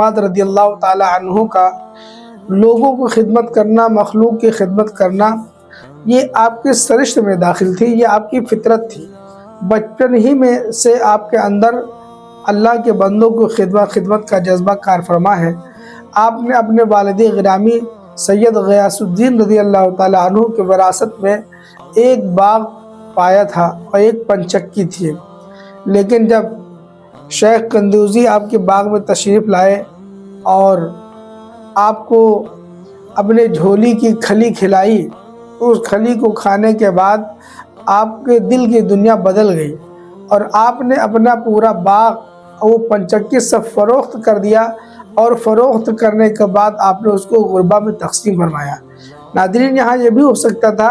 رضی اللہ تعالی عنہ کا لوگوں کو خدمت کرنا، مخلوق کی خدمت کرنا، یہ آپ کے سرشت میں داخل تھی، یہ آپ کی فطرت تھی۔ بچپن ہی میں سے آپ کے اندر اللہ کے بندوں کو خدمت کا جذبہ کار فرما ہے۔ آپ نے اپنے والد گرامی سید غیاث الدین رضی اللہ تعالیٰ عنہ کے وراثت میں ایک باغ پایا تھا اور ایک پنچکی تھی، لیکن جب شیخ قندوزی آپ کے باغ میں تشریف لائے اور آپ کو اپنے جھولی کی کھلی کھلائی، اس کھلی کو کھانے کے بعد آپ کے دل کی دنیا بدل گئی اور آپ نے اپنا پورا باغ وہ پنچکی سب فروخت کر دیا، اور فروخت کرنے کے بعد آپ نے اس کو غربا میں تقسیم فرمایا۔ ناظرین، یہاں یہ بھی ہو سکتا تھا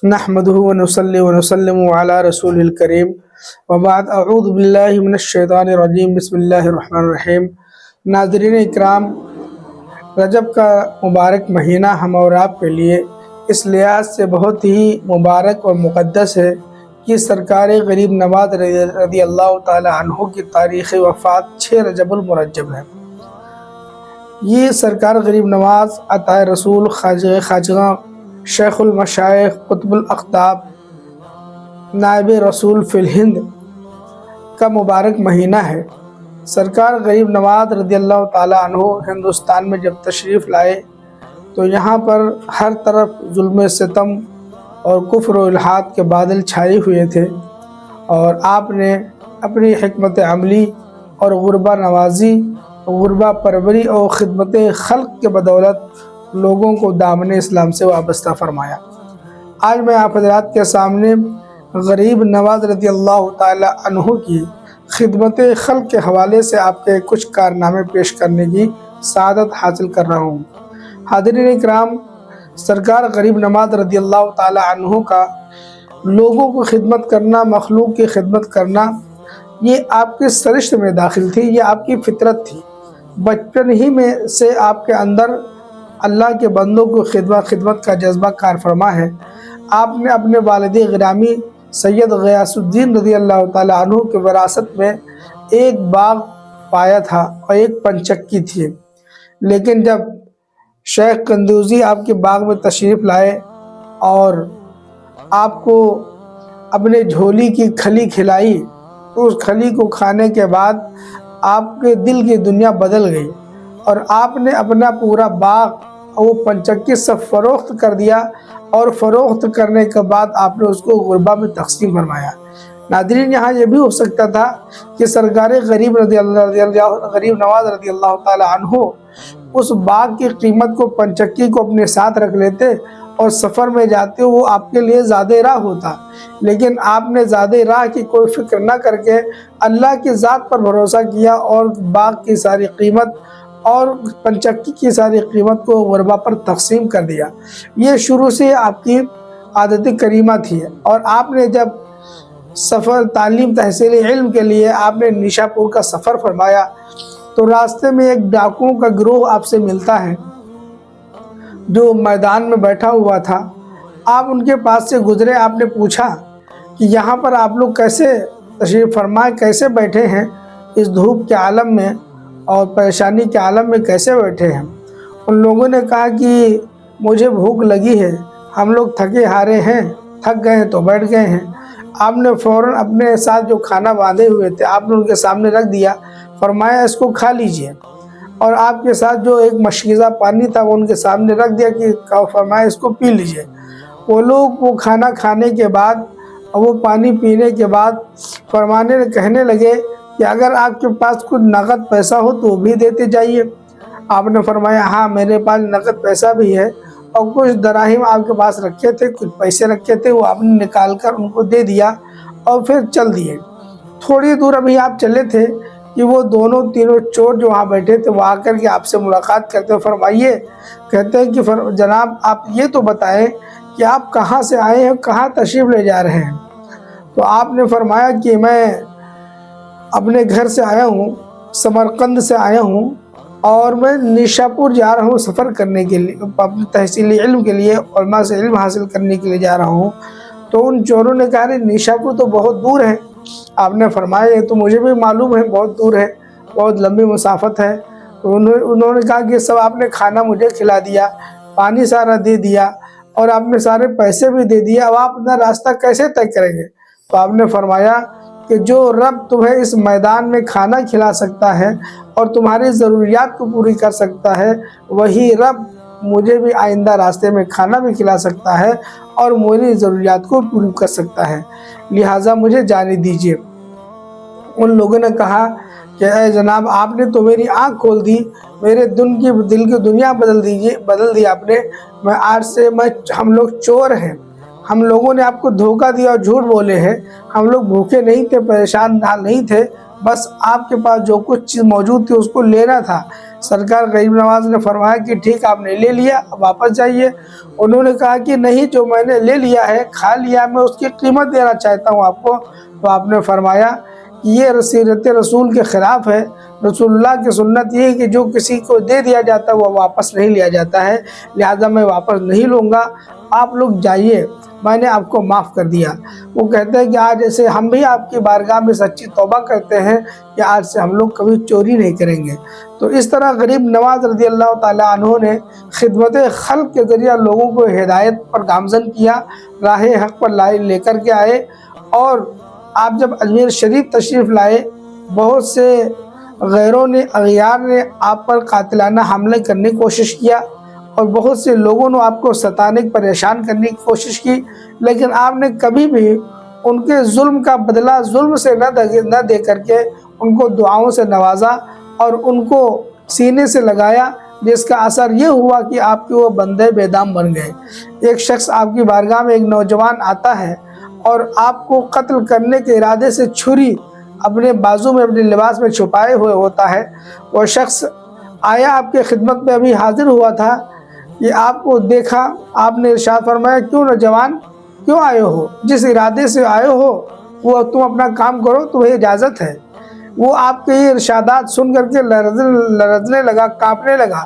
نحمدہ ونصلی ونسلم علی رسول الکریم وبعد، اعوذ باللہ من الشیطان الرجیم، بسم اللہ الرحمن الرحیم۔ ناظرین اکرام، رجب کا مبارک مہینہ ہم اور آپ کے لیے اس لحاظ سے بہت ہی مبارک اور مقدس ہے کہ سرکار غریب نواز رضی اللہ تعالی عنہ کی تاریخ وفات 6 رجب المرجب ہے۔ یہ سرکار غریب نواز عطا رسول خواجہ شیخ المشائخ قطب الاقطاب نائب رسول فی الہند کا مبارک مہینہ ہے۔ سرکار غریب نواز رضی اللہ تعالی عنہ ہندوستان میں جب تشریف لائے تو یہاں پر ہر طرف ظلم ستم اور کفر و الحاد کے بادل چھائے ہوئے تھے، اور آپ نے اپنی حکمت عملی اور غربا نوازی، غربا پروری اور خدمت خلق کے بدولت لوگوں کو دامن اسلام سے وابستہ فرمایا۔ آج میں آپ حضرات کے سامنے غریب نواز رضی اللہ تعالی عنہ کی خدمت خلق کے حوالے سے آپ کے کچھ کارنامے پیش کرنے کی سعادت حاصل کر رہا ہوں۔ حاضرین اکرام، سرکار غریب نواز رضی اللہ تعالی عنہ کا لوگوں کو خدمت کرنا، مخلوق کی خدمت کرنا، یہ آپ کے سرشت میں داخل تھی، یہ آپ کی فطرت تھی۔ بچپن ہی میں سے آپ کے اندر اللہ کے بندوں کو خدمت کا جذبہ کار فرما ہے۔ آپ نے اپنے والد گرامی سید غیاث الدین رضی اللہ تعالی عنہ کے وراثت میں ایک باغ پایا تھا اور ایک پنچکی تھی، لیکن جب شیخ قندوزی آپ کے باغ میں تشریف لائے اور آپ کو اپنے جھولی کی کھلی کھلائی، اس کھلی کو کھانے کے بعد آپ کے دل کی دنیا بدل گئی اور آپ نے اپنا پورا باغ وہ پنچکی سب فروخت کر دیا، اور فروخت کرنے کے بعد آپ نے اس کو غربا میں تقسیم فرمایا۔ ناظرین، یہاں یہ بھی ہو سکتا تھا کہ سرکار غریب نواز رضی اللہ تعالی عنہ اس باغ کی قیمت کو، پنچکی کو اپنے ساتھ رکھ لیتے اور سفر میں جاتے، وہ آپ کے لیے زیادہ راہ ہوتا، لیکن آپ نے زیادہ راہ کی کوئی فکر نہ کر کے اللہ کی ذات پر بھروسہ کیا اور باغ کی ساری قیمت اور پنچکی کی ساری قیمت کو غربا پر تقسیم کر دیا۔ یہ شروع سے آپ کی عادت کریمہ تھی، اور آپ نے جب سفر تعلیم تحصیل علم کے لیے آپ نے نیشاپور کا سفر فرمایا تو راستے میں ایک ڈاکوؤں کا گروہ آپ سے ملتا ہے جو میدان میں بیٹھا ہوا تھا۔ آپ ان کے پاس سے گزرے، آپ نے پوچھا کہ یہاں پر آپ لوگ کیسے تشریف فرمائے، کیسے بیٹھے ہیں اس دھوپ کے عالم میں اور پریشانی کے عالم میں کیسے بیٹھے ہیں؟ ان لوگوں نے کہا کہ مجھے بھوک لگی ہے، ہم لوگ تھکے ہارے ہیں، تھک گئے ہیں تو بیٹھ گئے ہیں۔ آپ نے فوراً اپنے ساتھ جو کھانا باندھے ہوئے تھے آپ نے ان کے سامنے رکھ دیا، فرمایا اس کو کھا لیجئے، اور آپ کے ساتھ جو ایک مشکیزہ پانی تھا وہ ان کے سامنے رکھ دیا کہ فرمایا اس کو پی لیجئے۔ وہ لوگ وہ کھانا کھانے کے بعد اور وہ پانی پینے کے بعد کہنے لگے کہ اگر آپ کے پاس کچھ نقد پیسہ ہو تو وہ بھی دیتے جائیے۔ آپ نے فرمایا ہاں میرے پاس نقد پیسہ بھی ہے، اور کچھ دراہم آپ کے پاس رکھے تھے، کچھ پیسے رکھے تھے، وہ آپ نے نکال کر ان کو دے دیا اور پھر چل دیے۔ تھوڑی دور ابھی آپ چلے تھے کہ وہ تینوں چور جو وہاں بیٹھے تھے وہ آ کر کے آپ سے ملاقات کرتے فرمائیے، کہتے ہیں کہ جناب آپ یہ تو بتائیں کہ آپ کہاں سے آئے ہیں، کہاں تشریف لے جا رہے ہیں؟ تو آپ نے فرمایا کہ میں اپنے گھر سے آیا ہوں، سمرقند سے آیا ہوں، اور میں نیشاپور جا رہا ہوں سفر کرنے کے لیے، اپنے تحصیلی علم کے لیے، علماء سے علم حاصل کرنے کے لیے جا رہا ہوں۔ تو ان چوروں نے کہا نیشاپور تو بہت دور ہے۔ آپ نے فرمایا یہ تو مجھے بھی معلوم ہے بہت دور ہے، بہت لمبی مسافت ہے۔ انہوں نے کہا کہ سب آپ نے کھانا مجھے کھلا دیا، پانی سارا دے دیا اور آپ نے سارے پیسے بھی دے دیے، اب آپ اپنا راستہ کیسے طے کریں گے؟ تو آپ نے فرمایا کہ جو رب تمہیں اس میدان میں کھانا کھلا سکتا ہے اور تمہاری ضروریات کو پوری کر سکتا ہے، وہی رب مجھے بھی آئندہ راستے میں کھانا بھی کھلا سکتا ہے اور میری ضروریات کو پوری کر سکتا ہے، لہٰذا مجھے جانے دیجیے۔ ان لوگوں نے کہا کہ اے جناب، آپ نے تو میری آنکھ کھول دی، میرے دل کی دنیا بدل دی آپ نے۔ میں آج سے ہم لوگ چور ہیں، ہم لوگوں نے آپ کو دھوکہ دیا اور جھوٹ بولے ہیں، ہم لوگ بھوکے نہیں تھے، پریشان حال نہیں تھے، بس آپ کے پاس جو کچھ چیز موجود تھی اس کو لینا تھا۔ سرکار غریب نواز نے فرمایا کہ ٹھیک، آپ نے لے لیا، اب واپس جائیے۔ انہوں نے کہا کہ نہیں، جو میں نے لے لیا ہے، کھا لیا، میں اس کی قیمت دینا چاہتا ہوں آپ کو۔ تو آپ نے فرمایا کہ یہ سیرت رسول کے خلاف ہے، رسول اللہ کی سنت یہ ہے کہ جو کسی کو دے دیا جاتا ہے وہ واپس نہیں لیا جاتا ہے، لہذا میں واپس نہیں لوں گا، آپ لوگ جائیے، میں نے آپ کو معاف کر دیا۔ وہ کہتے ہیں کہ آج ایسے ہم بھی آپ کی بارگاہ میں سچی توبہ کرتے ہیں کہ آج سے ہم لوگ کبھی چوری نہیں کریں گے۔ تو اس طرح غریب نواز رضی اللہ تعالیٰ عنہ نے خدمت خلق کے ذریعہ لوگوں کو ہدایت پر گامزن کیا، راہ حق پر لے کر کے آئے۔ اور آپ جب اجمیر شریف تشریف لائے، بہت سے غیروں نے، اغیار نے آپ پر قاتلانہ حملے کرنے کی کوشش کیا اور بہت سے لوگوں نے آپ کو ستانے پریشان کرنے کی کوشش کی، لیکن آپ نے کبھی بھی ان کے ظلم کا بدلہ ظلم سے نہ دے کر کے ان کو دعاؤں سے نوازا اور ان کو سینے سے لگایا، جس کا اثر یہ ہوا کہ آپ کے وہ بندے بے دام بن گئے۔ ایک شخص آپ کی بارگاہ میں، ایک نوجوان آتا ہے اور آپ کو قتل کرنے کے ارادے سے چھری اپنے بازو میں، اپنے لباس میں چھپائے ہوئے ہوتا ہے۔ وہ شخص آیا آپ کے خدمت میں، ابھی حاضر ہوا تھا، یہ آپ کو دیکھا، آپ نے ارشاد فرمایا کیوں نوجوان، کیوں آئے ہو؟ جس ارادے سے آئے ہو وہ تم اپنا کام کرو، تمہیں اجازت ہے۔ وہ آپ کے یہ ارشادات سن کر کے لرزنے لگا، کانپنے لگا،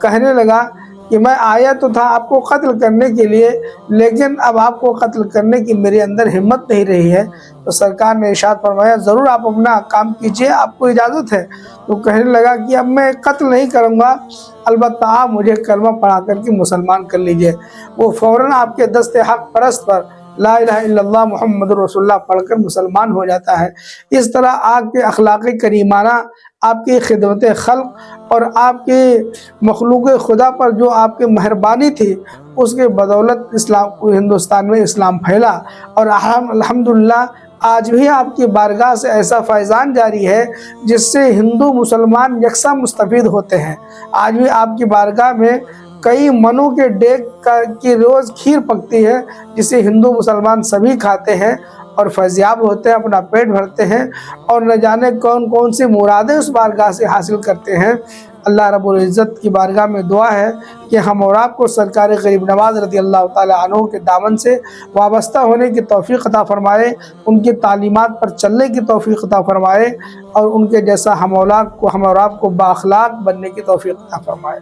کہنے لگا کہ میں آیا تو تھا آپ کو قتل کرنے کے لیے، لیکن اب آپ کو قتل کرنے کی میرے اندر ہمت نہیں رہی ہے۔ تو سرکار نے ارشاد فرمایا ضرور آپ اپنا کام کیجئے، آپ کو اجازت ہے۔ تو کہنے لگا کہ اب میں قتل نہیں کروں گا، البتہ آپ مجھے کلمہ پڑھا کر کے مسلمان کر لیجئے۔ وہ فوراً آپ کے دست حق پرست پر لا الہ الا اللہ محمد رسول اللہ پڑھ کر مسلمان ہو جاتا ہے۔ اس طرح آپ کے اخلاق کریمانہ، آپ کی خدمت خلق اور آپ کے مخلوق خدا پر جو آپ کی مہربانی تھی، اس کے بدولت ہندوستان میں اسلام پھیلا، اور الحمدللہ آج بھی آپ کی بارگاہ سے ایسا فیضان جاری ہے جس سے ہندو مسلمان یکساں مستفید ہوتے ہیں۔ آج بھی آپ کی بارگاہ میں کئی منوں کے دیگ کی روز کھیر پکتی ہے، جسے ہندو مسلمان سبھی کھاتے ہیں اور فیضیاب ہوتے ہیں، اپنا پیٹ بھرتے ہیں، اور نہ جانے کون کون سی مرادیں اس بارگاہ سے حاصل کرتے ہیں۔ اللہ رب العزت کی بارگاہ میں دعا ہے کہ ہم اور آپ کو سرکار غریب نواز رضی اللہ تعالیٰ عنہ کے دامن سے وابستہ ہونے کی توفیق عطا فرمائے، ان کی تعلیمات پر چلنے کی توفیق عطا فرمائے، اور ان کے جیسا ہم اور آپ کو بااخلاق بننے کی توفیق عطا فرمائے۔